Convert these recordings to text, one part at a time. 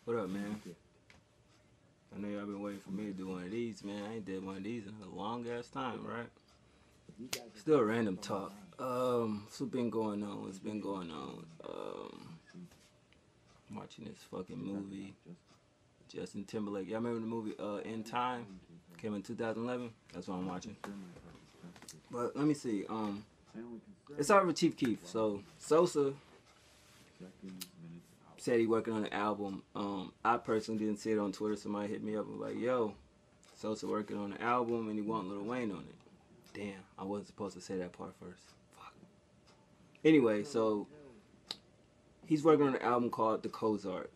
What up, man? I know y'all been waiting for me to do one of these, man. I ain't did one of these in a long ass time, right? Still random talk. What's been going on? What's been going on? I'm watching this fucking movie. Justin Timberlake. Y'all remember the movie In Time? Came in 2011. That's what I'm watching. But let me see. It's over with Chief Keef. So Sosa said he working on an album. I personally didn't see it on Twitter. Somebody hit me up and was like, yo, Sosa working on an album and he want Lil Wayne on it. Damn, I wasn't supposed to say that part first. Fuck. Anyway, so he's working on an album called The Cozart.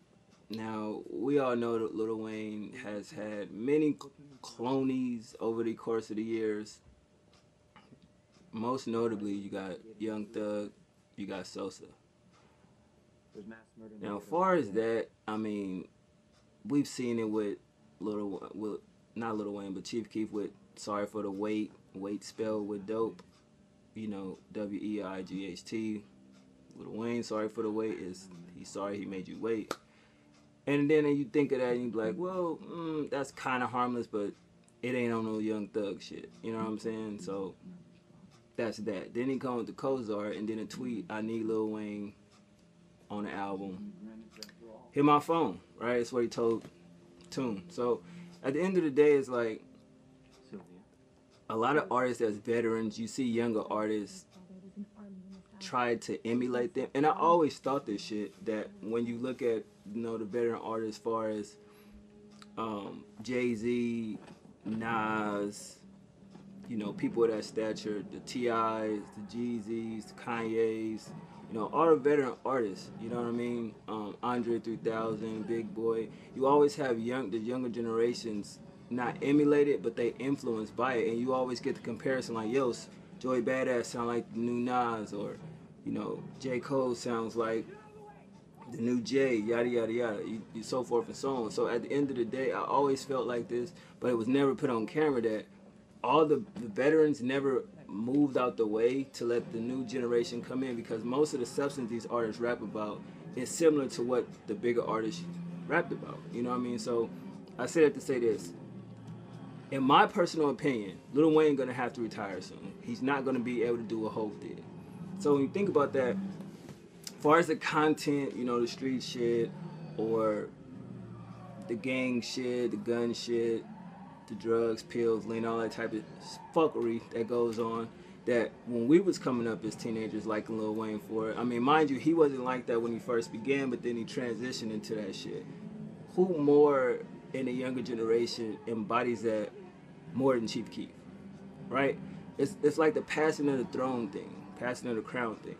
Now, we all know that Lil Wayne has had many clonies over the course of the years. Most notably, you got Young Thug, you got Sosa. Now, as far as that, I mean, we've seen it with not Lil Wayne, but Chief Keef with Sorry for the Wait spelled with dope, you know, Weight. Lil Wayne, Sorry for the Wait is he's sorry he made you wait. And then you think of that and you be like, well, that's kind of harmless, but it ain't on no Young Thug shit. You know what I'm saying? So that's that. Then he comes with the Cozart and then a tweet, I need Lil Wayne on the album. Hit my phone, right? That's what he told Tune. So at the end of the day, it's like a lot of artists as veterans, you see younger artists try to emulate them. And I always thought this shit, that when you look at, you know, the veteran artists as far as Jay-Z, Nas, you know, people of that stature, the T.I.s, the Jeezys, the Kanyes, you know, all the veteran artists, you know what I mean? Andre 3000, Big Boy. You always have the younger generations not emulated, but they influenced by it. And you always get the comparison like, yo, Joey Badass sound like the new Nas, or, you know, J. Cole sounds like the new Jay, yada, yada, yada, so forth and so on. So at the end of the day, I always felt like this, but it was never put on camera that all the veterans never moved out the way to let the new generation come in, because most of the substance these artists rap about is similar to what the bigger artists rapped about. You know what I mean? So I say that to say this. In my personal opinion, Lil Wayne gonna have to retire soon. He's not gonna be able to do what Hov did. So when you think about that, as far as the content, you know, the street shit, or the gang shit, the gun shit, the drugs, pills, lean, all that type of fuckery that goes on, that when we was coming up as teenagers liking Lil Wayne for it. I mean, mind you, he wasn't like that when he first began, but then he transitioned into that shit. Who more in the younger generation embodies that more than Chief Keef, right? It's like the passing of the throne thing, passing of the crown thing.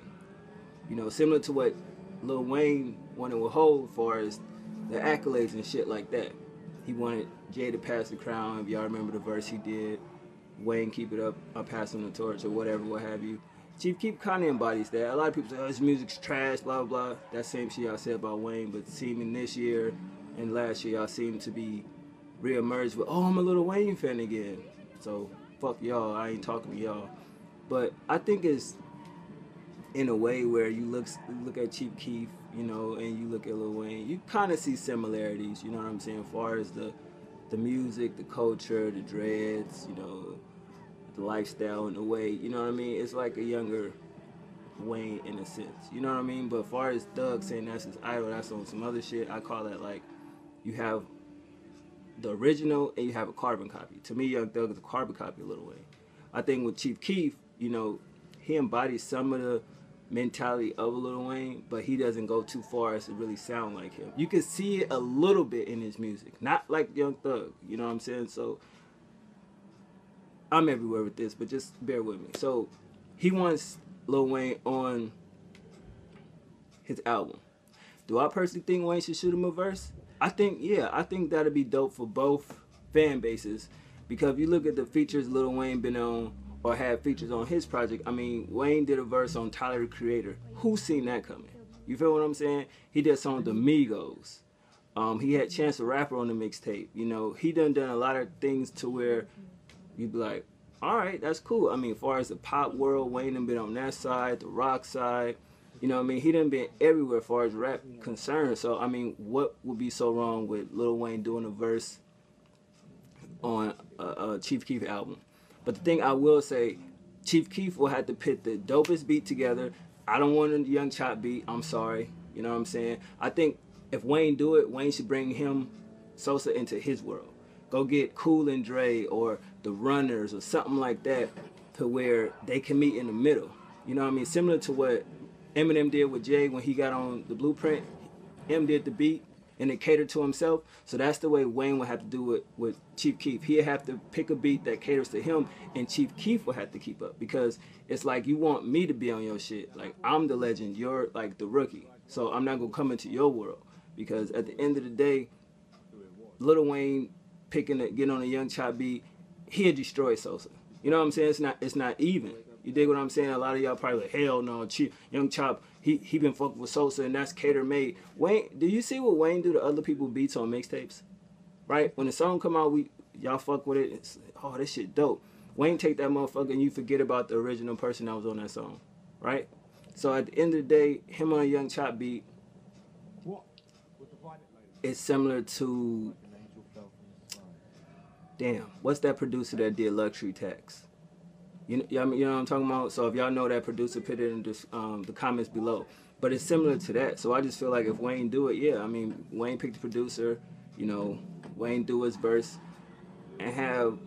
You know, similar to what Lil Wayne wanted with Hov, as far as the accolades and shit like that. He wanted Jay to pass the crown. If y'all remember the verse he did, Wayne, keep it up, I'll pass him the torch, or whatever, what have you. Chief Keef kind of embodies that. A lot of people say, oh, his music's trash, blah, blah, blah. That same shit y'all said about Wayne, but seeming this year and last year, y'all seem to be re-emerged with, oh, I'm a Lil Wayne fan again. So, fuck y'all, I ain't talking to y'all. But I think it's in a way where you look at Chief Keef, you know, and you look at Lil Wayne, you kind of see similarities, you know what I'm saying, as far as the music, the culture, the dreads, you know, the lifestyle and the way, you know what I mean? It's like a younger Wayne in a sense, you know what I mean? But as far as Thug saying that's his idol, that's on some other shit, I call that like, you have the original and you have a carbon copy. To me, Young Thug is a carbon copy of Lil Wayne. I think with Chief Keef, you know, he embodies some of the mentality of Lil Wayne, but he doesn't go too far as to really sound like him. You can see it a little bit in his music, not like Young Thug, you know what I'm saying? So I'm everywhere with this, but just bear with me. So he wants Lil Wayne on his album. Do I personally think Wayne should shoot him a verse? I think that'd be dope for both fan bases, because if you look at the features Lil Wayne been on, or had features on his project. I mean, Wayne did a verse on Tyler the Creator. Who's seen that coming? You feel what I'm saying? He did a song with the Migos. He had Chance the Rapper on the mixtape. You know, he done a lot of things to where you'd be like, all right, that's cool. I mean, as far as the pop world, Wayne done been on that side, the rock side. You know what I mean? He done been everywhere as far as rap concerned. So, I mean, what would be so wrong with Lil Wayne doing a verse on a Chief Keef album? But the thing I will say, Chief Keef will have to put the dopest beat together. I don't want a Young Chop beat. I'm sorry. You know what I'm saying? I think if Wayne do it, Wayne should bring him, Sosa, into his world. Go get Cool and Dre or the Runners or something like that to where they can meet in the middle. You know what I mean? Similar to what Eminem did with Jay when he got on the Blueprint. M did the beat and it catered to himself. So that's the way Wayne would have to do it with Chief Keef. He'd have to pick a beat that caters to him, and Chief Keef will have to keep up, because it's like, you want me to be on your shit. Like, I'm the legend, you're like the rookie. So I'm not gonna come into your world, because at the end of the day, Lil Wayne getting on a Young Chop beat, he'll destroy Sosa. You know what I'm saying? It's not even. You dig what I'm saying? A lot of y'all probably like, hell no, Young Chop, he been fucking with Sosa and that's cater made. Wayne, do you see what Wayne do to other people's beats on mixtapes? Right? When the song come out, y'all fuck with it. It's, oh, this shit dope. Wayne take that motherfucker and you forget about the original person that was on that song. Right? So at the end of the day, him on a Young Chop beat, it's similar to, damn, what's that producer that did Luxury Tax? You know what I'm talking about? So if y'all know that producer, put it in the comments below. But it's similar to that. So I just feel like if Wayne do it, yeah, I mean, Wayne picked the producer, you know, Wayne do his verse, and have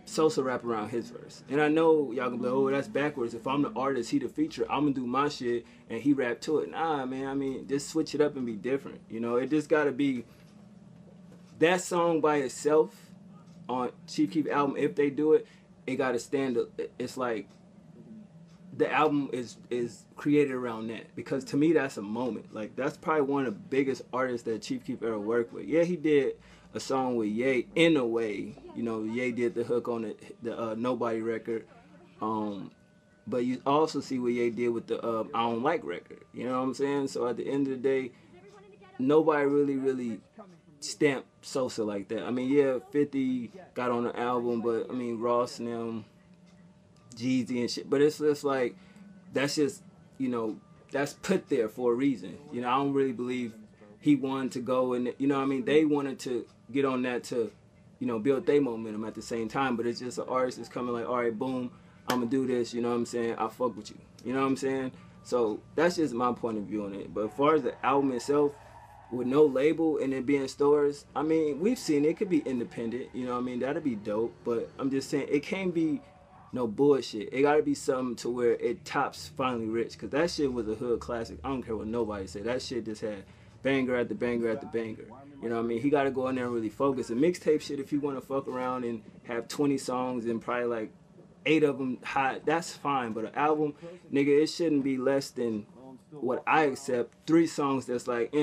Sosa rap around his verse. And I know y'all gonna be like, oh, that's backwards. If I'm the artist, he the feature, I'm gonna do my shit and he rap to it. Nah, man, I mean, just switch it up and be different. You know, it just gotta be that song by itself on Chief Keef album. If they do it, it gotta stand up. It's like the album is created around that, because to me that's a moment. Like, that's probably one of the biggest artists that Chief Keef ever worked with. Yeah, he did a song with Ye in a way. You know, Ye did the hook on the Nobody record. But you also see what Ye did with the I Don't Like record. You know what I'm saying? So at the end of the day, nobody really stamped Sosa like that. I mean, yeah, 50 got on the album, but I mean, Ross and them, Jeezy and shit. But it's just like, that's just, you know, that's put there for a reason. You know, I don't really believe he wanted to go and, you know what I mean, they wanted to get on that to, you know, build their momentum at the same time. But it's just an artist that's coming like, all right, boom, I'm gonna do this, you know what I'm saying, I fuck with you. You know what I'm saying? So that's just my point of view on it. But as far as the album itself, with no label and it being stores, I mean, we've seen it could be independent, you know what I mean, that'd be dope. But I'm just saying, it can't be no bullshit. It gotta be something to where it tops Finally Rich, because that shit was a hood classic. I don't care what nobody say. That shit just had banger after banger after banger. You know what I mean? He gotta go in there and really focus. A mixtape shit, if you wanna fuck around and have 20 songs and probably like 8 of them hot, that's fine. But an album, nigga, it shouldn't be less than what I accept, 3 songs that's like,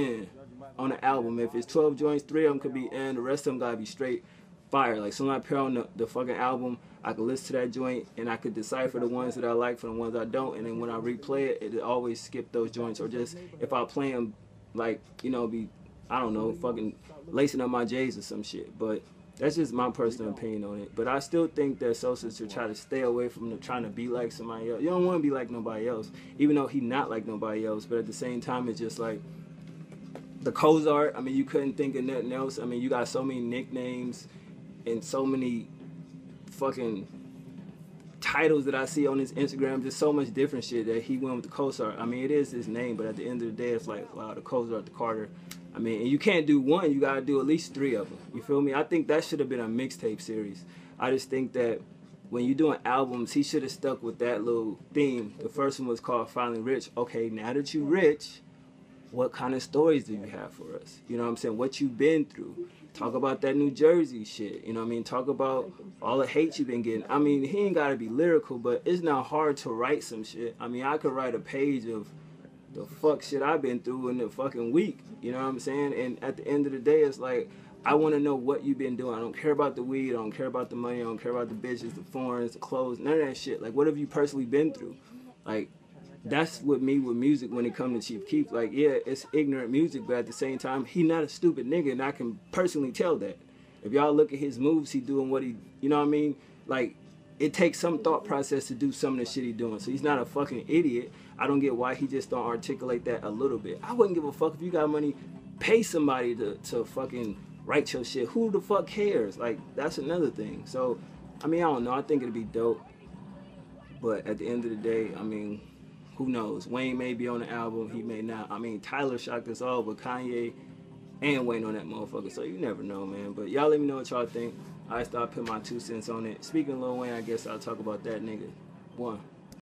on the album. If it's 12 joints, 3 of them could be the rest of them gotta be straight fire. Like, so when I pair on the fucking album, I could listen to that joint and I could decipher the ones that I like from the ones I don't, and then when I replay it, it always skip those joints. Or just, if I play them, like, you know, be, I don't know, fucking lacing up my J's or some shit. But that's just my personal opinion on it. But I still think that Sosa should try to stay away from trying to be like somebody else. You don't want to be like nobody else, even though he not like nobody else. But at the same time, it's just like, the Cozart, I mean, you couldn't think of nothing else. I mean, you got so many nicknames and so many fucking titles that I see on his Instagram, just so much different shit that he went with the Cozart. I mean, it is his name, but at the end of the day, it's like, wow, the Cozart, the Carter. I mean, and you can't do one, you gotta do at least 3 of them. You feel me? I think that should have been a mixtape series. I just think that when you're doing albums, he should have stuck with that little theme. The first one was called Finally Rich. Okay, now that you rich, what kind of stories do you have for us? You know what I'm saying? What you've been through. Talk about that New Jersey shit. You know what I mean? Talk about all the hate you've been getting. I mean, he ain't got to be lyrical, but it's not hard to write some shit. I mean, I could write a page of the fuck shit I've been through in the fucking week. You know what I'm saying? And at the end of the day, it's like, I want to know what you've been doing. I don't care about the weed. I don't care about the money. I don't care about the bitches, the foreigns, the clothes, none of that shit. Like, what have you personally been through? Like, that's with me with music when it comes to Chief Keef. Like, yeah, it's ignorant music, but at the same time, he not a stupid nigga, and I can personally tell that. If y'all look at his moves, he doing what he, you know what I mean? Like, it takes some thought process to do some of the shit he doing. So he's not a fucking idiot. I don't get why he just don't articulate that a little bit. I wouldn't give a fuck if you got money, pay somebody to fucking write your shit. Who the fuck cares? Like, that's another thing. So, I mean, I don't know. I think it'd be dope. But at the end of the day, I mean, who knows? Wayne may be on the album. He may not. I mean, Tyler shocked us all, but Kanye and Wayne on that motherfucker. So you never know, man. But y'all let me know what y'all think. I start putting my 2 cents on it. Speaking of Lil Wayne, I guess I'll talk about that nigga. 1.